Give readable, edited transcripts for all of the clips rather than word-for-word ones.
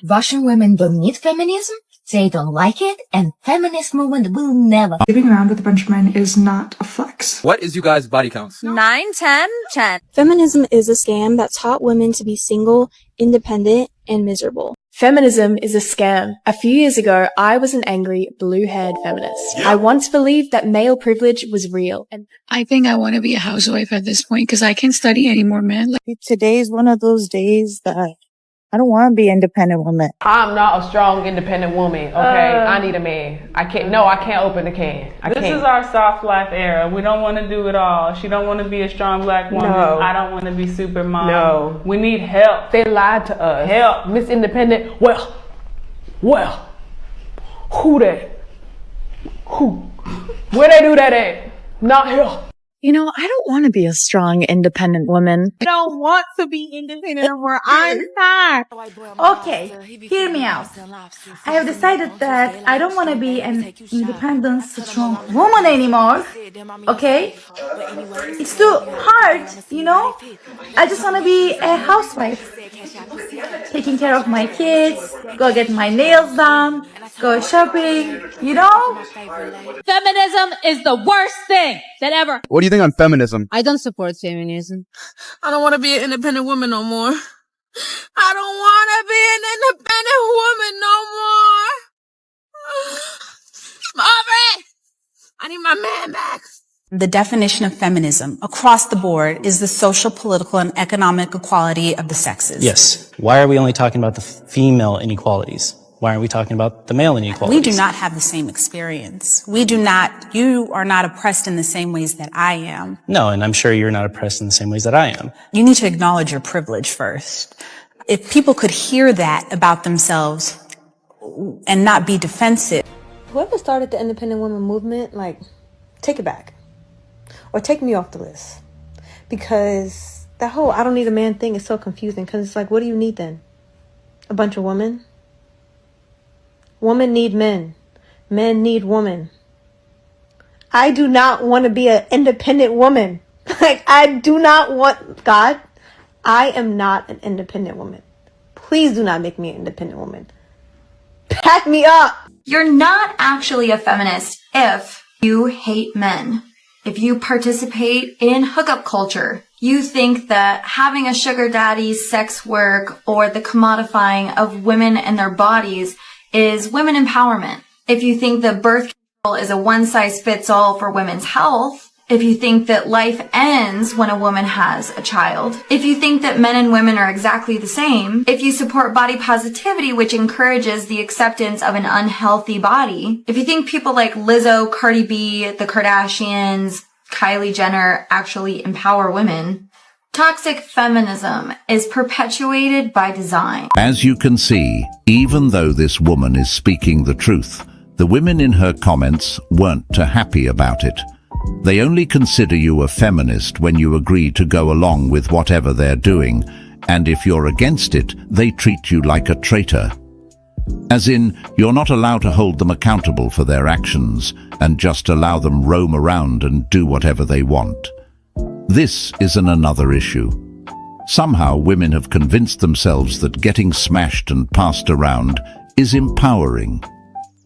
Russian women don't need feminism, they don't like it, and feminist movement will never. Living around with a bunch of men is not a flex. What is you guys' body counts? 9, 10, 10. Feminism is a scam that taught women to be single, independent, and miserable. Feminism is a scam. A few years ago, I was an angry, blue-haired feminist. I once believed that male privilege was real. And I think I want to be a housewife at this point because I can't study anymore, man. Today's one of those days that I don't want to be an independent woman. I'm not a strong, independent woman, okay? I need a man. I can't open the can. This is our soft life era. We don't want to do it all. She don't want to be a strong black woman. No. I don't want to be super mom. No. We need help. They lied to us. Help. Miss Independent. Well, who that? Who? Where they do that at? Not here. You know, I don't want to be a strong, independent woman. I don't want to be independent anymore. I'm not. Okay, hear me out. I have decided that I don't want to be an independent, strong woman anymore. Okay? It's too hard, you know? I just want to be a housewife. Taking care of my kids, go get my nails done, go shopping, you know? Feminism is the worst thing that ever. What do you think on feminism? I don't support feminism. I don't want to be an independent woman no more. I don't want to be an independent woman no more. I'm over it. I need my man back. The definition of feminism across the board is the social, political, and economic equality of the sexes. Yes. Why are we only talking about the female inequalities? Why aren't we talking about the male inequalities? We do not have the same experience. You are not oppressed in the same ways that I am. No, and I'm sure you're not oppressed in the same ways that I am. You need to acknowledge your privilege first. If people could hear that about themselves and not be defensive. Whoever started the independent women movement, take it back. Or take me off the list. Because that whole I don't need a man thing is so confusing. Because it's what do you need then? A bunch of women? Women need men. Men need women. I do not want to be an independent woman. I do not want... God, I am not an independent woman. Please do not make me an independent woman. Pack me up! You're not actually a feminist if you hate men. If you participate in hookup culture, you think that having a sugar daddy, sex work, or the commodifying of women and their bodies is women empowerment. If you think that birth control is a one-size-fits-all for women's health, if you think that life ends when a woman has a child, if you think that men and women are exactly the same, if you support body positivity, which encourages the acceptance of an unhealthy body, if you think people like Lizzo, Cardi B, the Kardashians, Kylie Jenner actually empower women, toxic feminism is perpetuated by design. As you can see, even though this woman is speaking the truth, the women in her comments weren't too happy about it. They only consider you a feminist when you agree to go along with whatever they're doing, and if you're against it, they treat you like a traitor. As in, you're not allowed to hold them accountable for their actions, and just allow them roam around and do whatever they want. This isn't another issue. Somehow women have convinced themselves that getting smashed and passed around is empowering.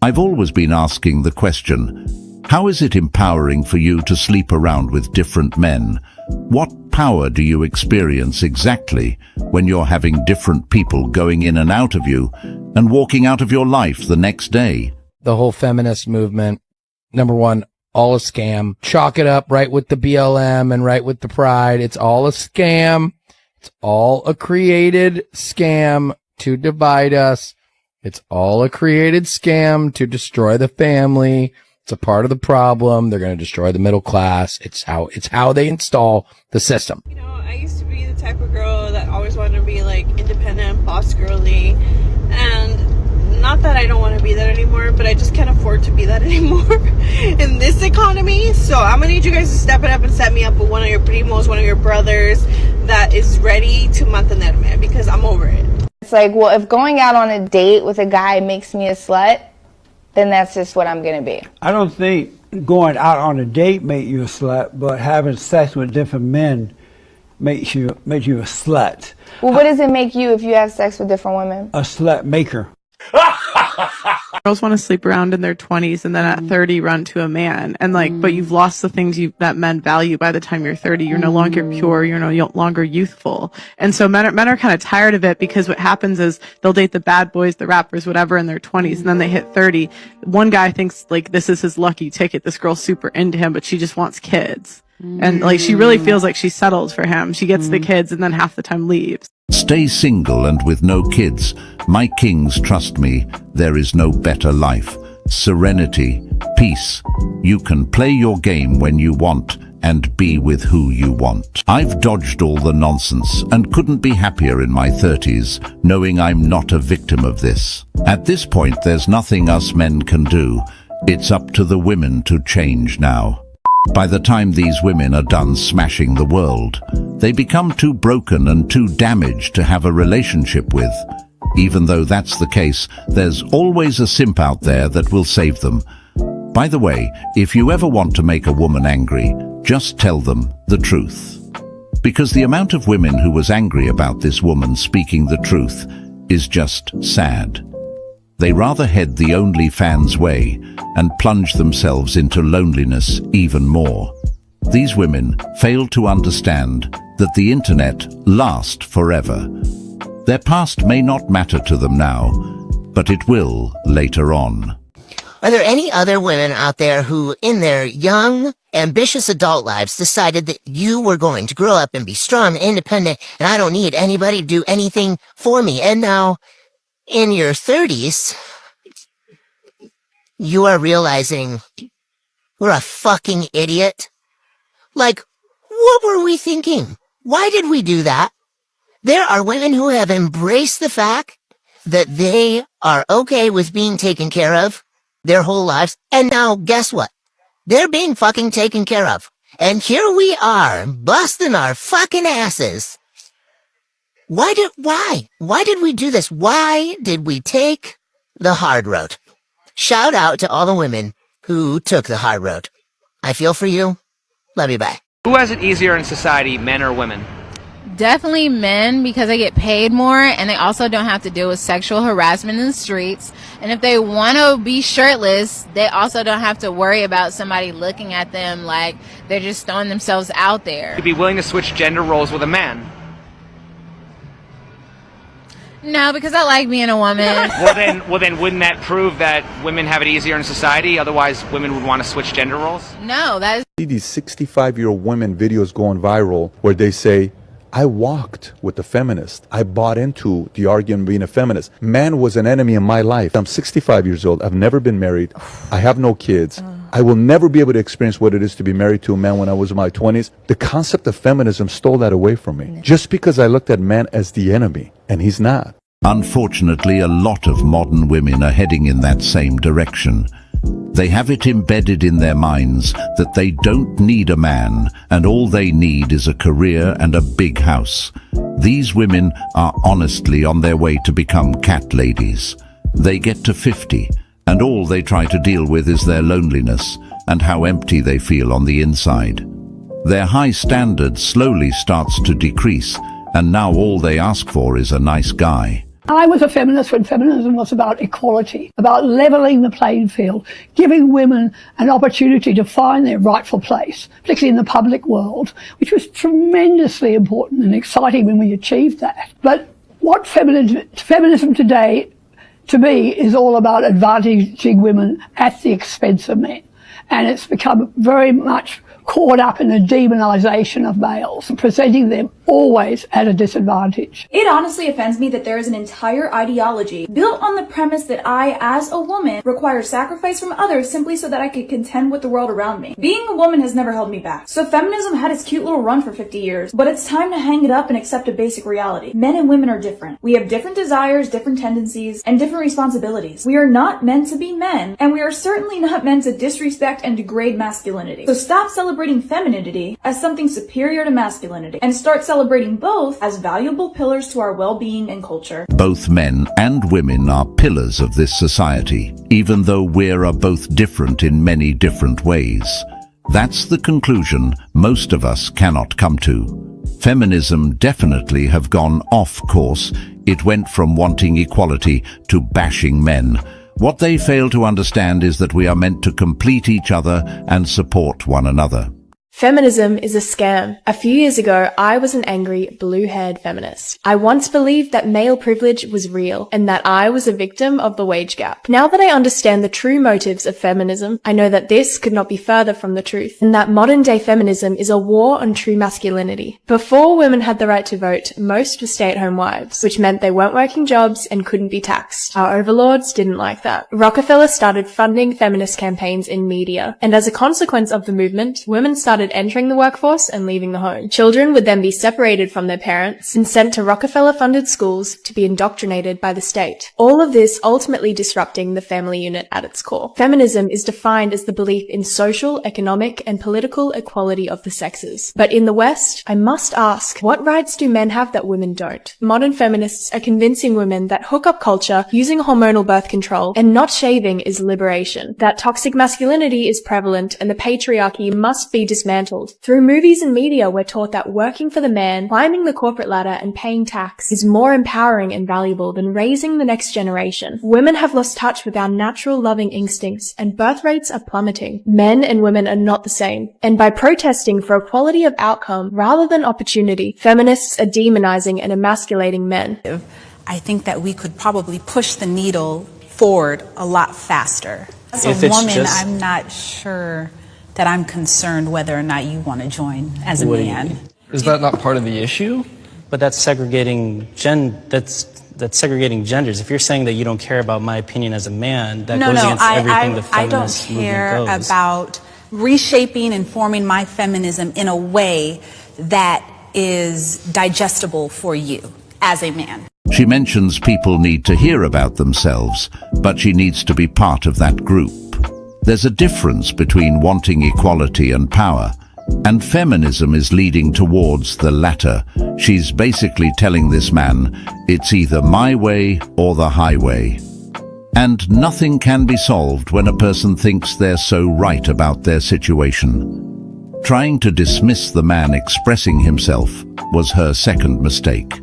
I've always been asking the question, how is it empowering for you to sleep around with different men? What power do you experience exactly when you're having different people going in and out of you and walking out of your life the next day? The whole feminist movement, number one, all a scam. Chalk it up right with the BLM and right with the Pride. It's all a scam. It's all a created scam to divide us. It's all a created scam to destroy the family. It's a part of the problem. They're going to destroy the middle class. It's how they install the system. You know, I used to be the type of girl that always wanted to be independent, boss girly, and not that I don't want to be that anymore, but I just can't afford to be that anymore in this economy. So I'm gonna need you guys to step it up and set me up with one of your primos, one of your brothers that is ready to mantenerme, because I'm over it. It's well, if going out on a date with a guy makes me a slut, then that's just what I'm gonna be. I don't think going out on a date make you a slut, but having sex with different men makes you a slut. Well, what does it make you if you have sex with different women? A slut maker. Girls want to sleep around in their 20s and then at 30 run to a man. And but you've lost the things that men value by the time you're 30. You're no longer pure. You're no longer youthful. And so men are kind of tired of it, because what happens is they'll date the bad boys, the rappers, whatever, in their 20s. And then they hit 30. One guy thinks this is his lucky ticket. This girl's super into him, but she just wants kids. And she really feels like she settled for him. She gets the kids and then half the time leaves. Stay single and with no kids. My kings, trust me, there is no better life. Serenity, peace. You can play your game when you want and be with who you want. I've dodged all the nonsense and couldn't be happier in my 30s, knowing I'm not a victim of this. At this point, there's nothing us men can do. It's up to the women to change now. By the time these women are done smashing the world, they become too broken and too damaged to have a relationship with. Even though that's the case, there's always a simp out there that will save them. By the way, if you ever want to make a woman angry, just tell them the truth. Because the amount of women who was angry about this woman speaking the truth is just sad. They rather head the OnlyFans way and plunge themselves into loneliness even more. These women fail to understand that the internet lasts forever. Their past may not matter to them now, but it will later on. Are there any other women out there who, in their young, ambitious adult lives, decided that you were going to grow up and be strong and independent, and I don't need anybody to do anything for me, and now, in your 30s, you are realizing we're a fucking idiot? Like, what were we thinking? Why did we do that? There are women who have embraced the fact that they are okay with being taken care of their whole lives, and now guess what? They're being fucking taken care of. And here we are, busting our fucking asses. Why did we do this? Why did we take the hard road? Shout out to all the women who took the hard road. I feel for you. Love you, bye. Who has it easier in society, men or women? Definitely men, because they get paid more and they also don't have to deal with sexual harassment in the streets. And if they want to be shirtless, they also don't have to worry about somebody looking at them like they're just throwing themselves out there. You'd be willing to switch gender roles with a man? No, because I like being a woman. Well then, wouldn't that prove that women have it easier in society? Otherwise, women would want to switch gender roles? No, that is... See these 65-year-old women videos going viral where they say, I walked with the feminist. I bought into the argument of being a feminist. Man was an enemy in my life. I'm 65 years old. I've never been married. I have no kids. I will never be able to experience what it is to be married to a man when I was in my 20s. The concept of feminism stole that away from me. Just because I looked at man as the enemy, and he's not. Unfortunately, a lot of modern women are heading in that same direction. They have it embedded in their minds that they don't need a man and all they need is a career and a big house. These women are honestly on their way to become cat ladies. They get to 50 and all they try to deal with is their loneliness and how empty they feel on the inside. Their high standard slowly starts to decrease and now all they ask for is a nice guy. I was a feminist when feminism was about equality, about levelling the playing field, giving women an opportunity to find their rightful place, particularly in the public world, which was tremendously important and exciting when we achieved that. But what feminism today, to me, is all about advantaging women at the expense of men. And it's become very much caught up in the demonization of males and presenting them always at a disadvantage. It honestly offends me that there is an entire ideology built on the premise that I, as a woman, require sacrifice from others simply so that I could contend with the world around me. Being a woman has never held me back. So feminism had its cute little run for 50 years, but it's time to hang it up and accept a basic reality. Men and women are different. We have different desires, different tendencies, and different responsibilities. We are not meant to be men, and we are certainly not meant to disrespect and degrade masculinity. So stop celebrating femininity as something superior to masculinity, and start celebrating both as valuable pillars to our well-being and culture. Both men and women are pillars of this society, even though we are both different in many different ways. That's the conclusion most of us cannot come to. Feminism definitely have gone off course. It went from wanting equality to bashing men. What they fail to understand is that we are meant to complete each other and support one another. Feminism is a scam. A few years ago, I was an angry, blue-haired feminist. I once believed that male privilege was real and that I was a victim of the wage gap. Now that I understand the true motives of feminism, I know that this could not be further from the truth, and that modern-day feminism is a war on true masculinity. Before women had the right to vote, most were stay-at-home wives, which meant they weren't working jobs and couldn't be taxed. Our overlords didn't like that. Rockefeller started funding feminist campaigns in media, and as a consequence of the movement, women started entering the workforce and leaving the home. Children would then be separated from their parents and sent to Rockefeller-funded schools to be indoctrinated by the state. All of this ultimately disrupting the family unit at its core. Feminism is defined as the belief in social, economic, and political equality of the sexes. But in the West, I must ask, what rights do men have that women don't? Modern feminists are convincing women that hookup culture, using hormonal birth control, and not shaving is liberation. That toxic masculinity is prevalent and the patriarchy must be dismantled. Through movies and media, we're taught that working for the man, climbing the corporate ladder, and paying tax is more empowering and valuable than raising the next generation. Women have lost touch with our natural loving instincts, and birth rates are plummeting. Men and women are not the same. And by protesting for equality of outcome rather than opportunity, feminists are demonizing and emasculating men. I think that we could probably push the needle forward a lot faster. As a woman, I'm not sure that I'm concerned whether or not you want to join as a man. Is that not part of the issue? But that's segregating that's segregating genders. If you're saying that you don't care about my opinion as a man, that goes against everything the feminist movement goes. I don't care about reshaping and forming my feminism in a way that is digestible for you as a man. She mentions people need to hear about themselves, but she needs to be part of that group. There's a difference between wanting equality and power, and feminism is leading towards the latter. She's basically telling this man, it's either my way or the highway. And nothing can be solved when a person thinks they're so right about their situation. Trying to dismiss the man expressing himself was her second mistake.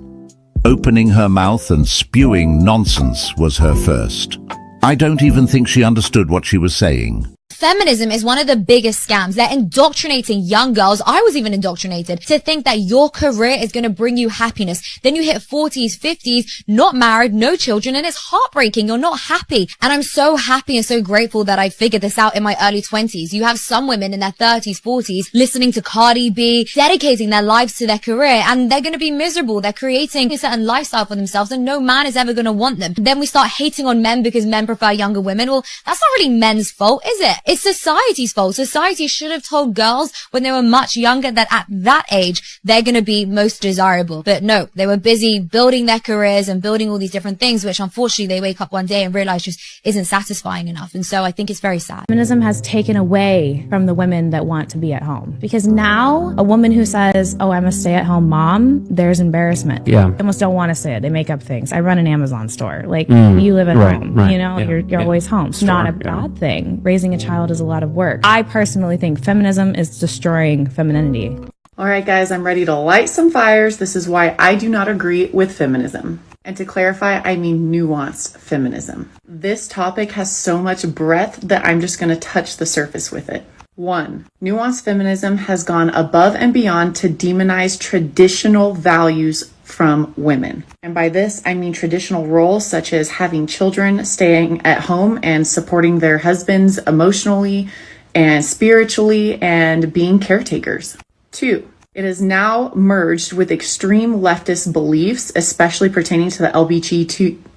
Opening her mouth and spewing nonsense was her first. I don't even think she understood what she was saying. Feminism is one of the biggest scams. They're indoctrinating young girls. I was even indoctrinated to think that your career is going to bring you happiness. Then you hit 40s, 50s, not married, no children, and it's heartbreaking. You're not happy. And I'm so happy and so grateful that I figured this out in my early 20s. You have some women in their 30s, 40s listening to Cardi B, dedicating their lives to their career, and they're going to be miserable. They're creating a certain lifestyle for themselves, and no man is ever going to want them. Then we start hating on men because men prefer younger women. Well, that's not really men's fault, is it? It's society's fault. Society should have told girls when they were much younger that at that age, they're going to be most desirable. But no, they were busy building their careers and building all these different things, which unfortunately they wake up one day and realize just isn't satisfying enough. And so I think it's very sad. Feminism has taken away from the women that want to be at home. Because now a woman who says, oh, I'm a stay-at-home mom, there's embarrassment. Yeah. They almost don't want to say it. They make up things. I run an Amazon store. Like, you live at home, you know, you're always home. It's not a bad thing. Raising a child is a lot of work. I personally think feminism is destroying femininity. All right, guys, I'm ready to light some fires. This is why I do not agree with feminism. And to clarify, I mean nuanced feminism. This topic has so much breadth that I'm just going to touch the surface with it. 1. Nuanced feminism has gone above and beyond to demonize traditional values from women. And by this, I mean traditional roles such as having children, staying at home and supporting their husbands emotionally and spiritually, and being caretakers. 2. It is now merged with extreme leftist beliefs, especially pertaining to the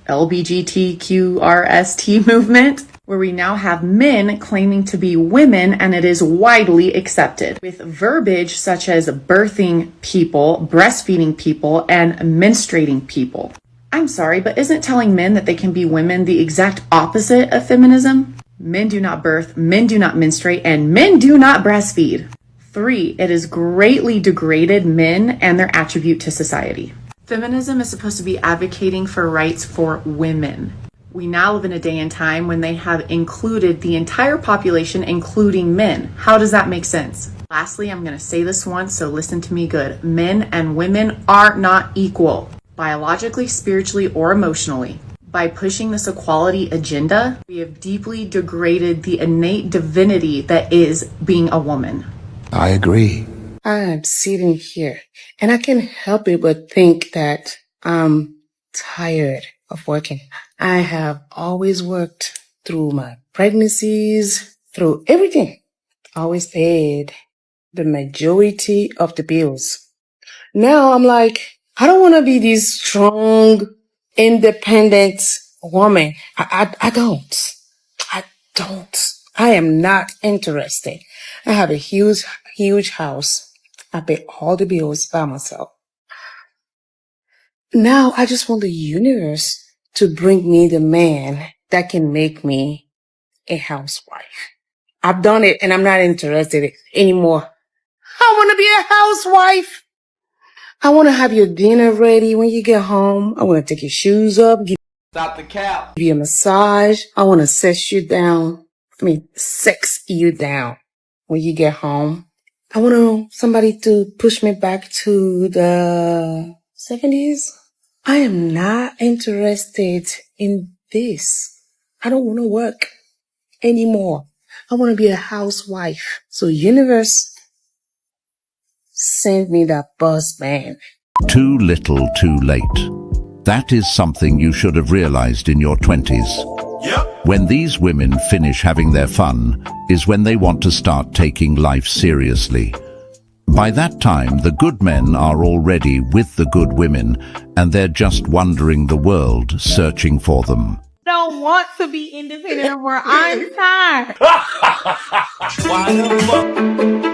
LGBTQRST movement, where we now have men claiming to be women, and it is widely accepted, with verbiage such as birthing people, breastfeeding people, and menstruating people. I'm sorry, but isn't telling men that they can be women the exact opposite of feminism? Men do not birth, men do not menstruate, and men do not breastfeed. 3, it has greatly degraded men and their attribute to society. Feminism is supposed to be advocating for rights for women. We now live in a day and time when they have included the entire population, including men. How does that make sense? Lastly, I'm going to say this once, so listen to me good. Men and women are not equal, biologically, spiritually, or emotionally. By pushing this equality agenda, we have deeply degraded the innate divinity that is being a woman. I agree. I'm sitting here and I can't help it but think that I'm tired of working. I have always worked through my pregnancies, through everything. Always paid the majority of the bills. Now I'm like, I don't want to be this strong, independent woman. I don't. I am not interested. I have a huge house. I pay all the bills by myself. Now I just want the universe to bring me the man that can make me a housewife. I've done it and I'm not interested anymore. I want to be a housewife. I want to have your dinner ready when you get home. I want to take your shoes off, give you a massage. I want to sex you down when you get home. I want somebody to push me back to the 70s. I am not interested in this. I don't want to work anymore. I want to be a housewife. So universe, send me that boss man. Too little, too late. That is something you should have realized in your 20s. Yep. When these women finish having their fun is when they want to start taking life seriously. By that time, the good men are already with the good women, and they're just wandering the world searching for them. Don't want to be independent anymore. I'm tired. Why the fuck?